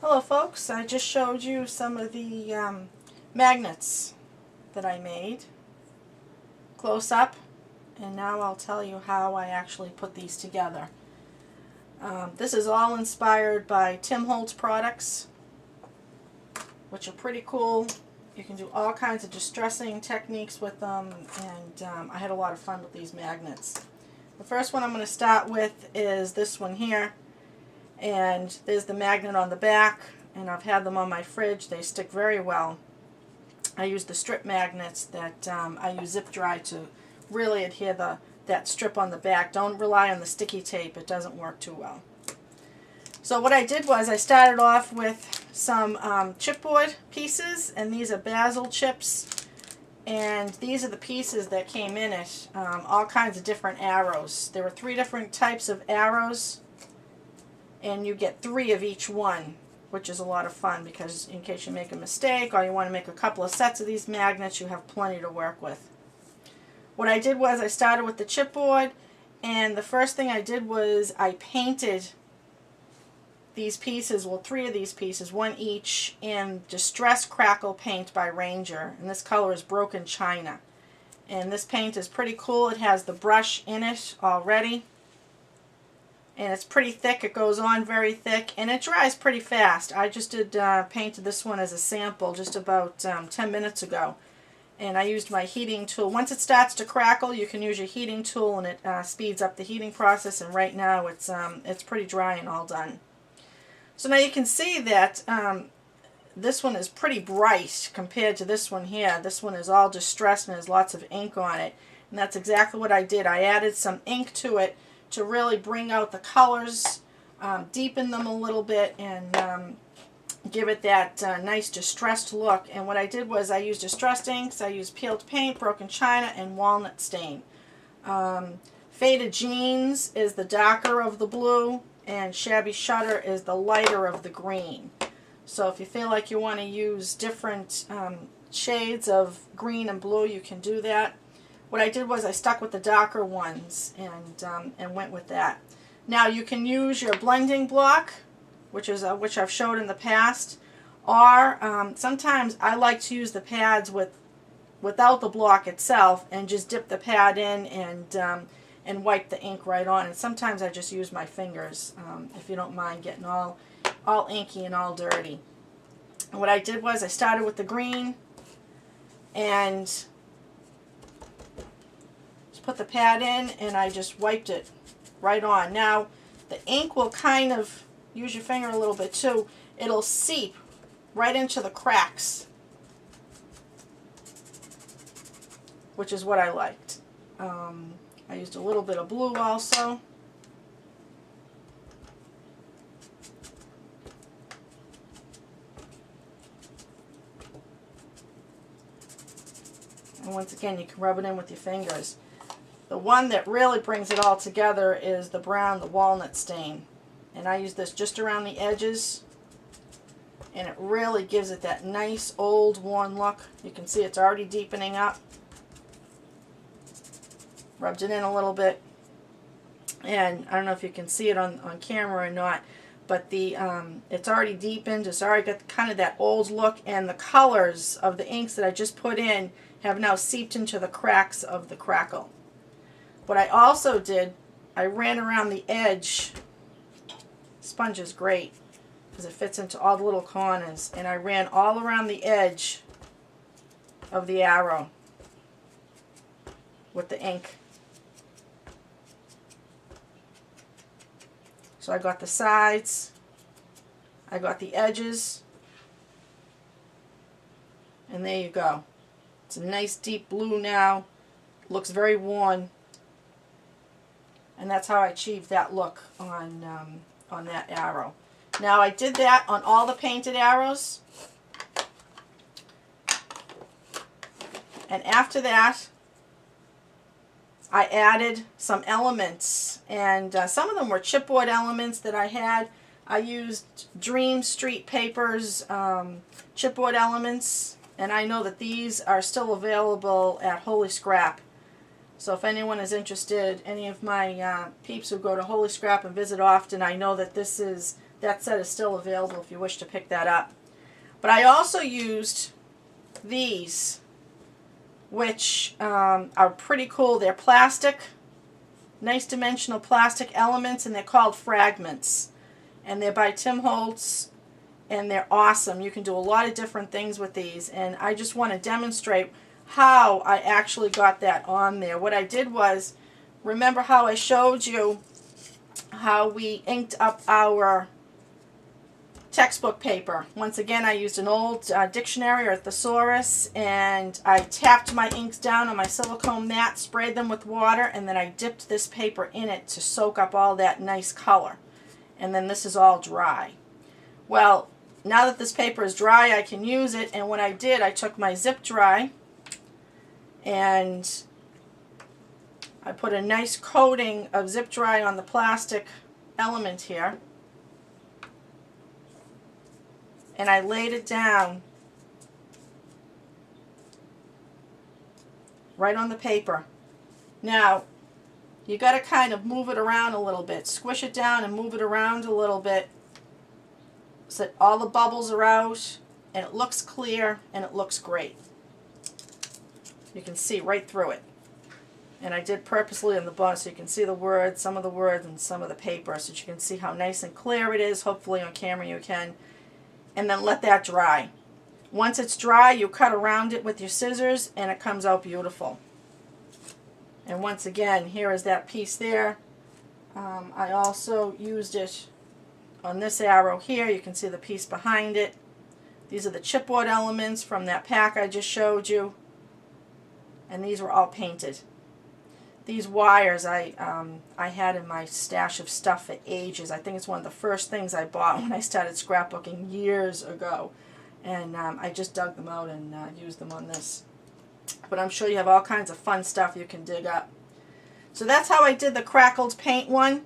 Hello folks, I just showed you some of the magnets that I made close up, and now I'll tell you how I actually put these together. This is all inspired by Tim Holtz products, which are pretty cool. You can do all kinds of distressing techniques with them, and I had a lot of fun with these magnets. The first one I'm going to start with is this one here. And there's the magnet on the back, and I've had them on my fridge. They stick very well. I use the strip magnets that I use zip dry to really adhere that strip on the back. Don't rely on the sticky tape. It doesn't work too well. So what I did was I started off with some chipboard pieces, and these are basil chips. And these are the pieces that came in it, all kinds of different arrows. There were 3 different types of arrows, and you get 3 of each one, which is a lot of fun because in case you make a mistake or you want to make a couple of sets of these magnets, you have plenty to work with. What I did was I started with the chipboard, and the first thing I did was I painted these pieces, well 3 of these pieces, 1 each, in Distress Crackle paint by Ranger, and this color is Broken China. And this paint is pretty cool. It has the brush in it already. And it's pretty thick. It goes on very thick, and it dries pretty fast. I just painted this one as a sample just about 10 minutes ago, and I used my heating tool. Once it starts to crackle, you can use your heating tool, and it speeds up the heating process. And right now, it's pretty dry and all done. So now you can see that this one is pretty bright compared to this one here. This one is all distressed and has lots of ink on it, and that's exactly what I did. I added some ink to it to really bring out the colors, deepen them a little bit, and give it that nice distressed look. And what I did was I used distressed inks, I used peeled paint, Broken China, and walnut stain. Faded Jeans is the darker of the blue, and Shabby Shutter is the lighter of the green. So if you feel like you want to use different shades of green and blue, you can do that. What I did was I stuck with the darker ones and went with that. Now you can use your blending block, which I've showed in the past, or sometimes I like to use the pads without the block itself and just dip the pad in and wipe the ink right on. And sometimes I just use my fingers if you don't mind getting all inky and all dirty. And what I did was I started with the green and put the pad in, and I just wiped it right on. Now the ink will kind of, use your finger a little bit too, it'll seep right into the cracks, which is what I liked. I used a little bit of blue also. And once again, you can rub it in with your fingers. The one that really brings it all together is the brown, the walnut stain. And I use this just around the edges, and it really gives it that nice old worn look. You can see it's already deepening up. Rubbed it in a little bit, and I don't know if you can see it on camera or not, but it's already deepened. It's already got kind of that old look, and the colors of the inks that I just put in have now seeped into the cracks of the crackle. What I also did, I ran around the edge. Sponge is great because it fits into all the little corners, and I ran all around the edge of the arrow with the ink. So I got the sides, I got the edges, and there you go. It's a nice deep blue now. Looks very worn. And that's how I achieved that look on that arrow. Now I did that on all the painted arrows. And after that, I added some elements. And some of them were chipboard elements that I had. I used Dream Street Papers chipboard elements. And I know that these are still available at Holy Scrap. So if anyone is interested, any of my peeps who go to Holy Scrap and visit often, I know that this is that set is still available if you wish to pick that up. But I also used these, which are pretty cool. They're plastic, nice dimensional plastic elements, and they're called fragments. And they're by Tim Holtz, and they're awesome. You can do a lot of different things with these, and I just want to demonstrate how I actually got that on there. What I did was, remember how I showed you how we inked up our textbook paper. Once again, I used an old dictionary or thesaurus, and I tapped my inks down on my silicone mat, sprayed them with water, and then I dipped this paper in it to soak up all that nice color. And then this is all dry. Well, now that this paper is dry, I can use it, and what I did, I took my zip dry and I put a nice coating of zip dry on the plastic element here, and I laid it down right on the paper. Now, you got to kind of move it around a little bit, squish it down and move it around a little bit so that all the bubbles are out and it looks clear and it looks great. You can see right through it. And I did purposely on the bottom so you can see the words, some of the words, and some of the paper, so that you can see how nice and clear it is. Hopefully on camera you can. And then let that dry. Once it's dry, you cut around it with your scissors and it comes out beautiful. And once again, here is that piece there. I also used it on this arrow here. You can see the piece behind it. These are the chipboard elements from that pack I just showed you. And these were all painted. These wires I had in my stash of stuff for ages. I think it's one of the first things I bought when I started scrapbooking years ago. And I just dug them out and used them on this. But I'm sure you have all kinds of fun stuff you can dig up. So that's how I did the crackled paint one.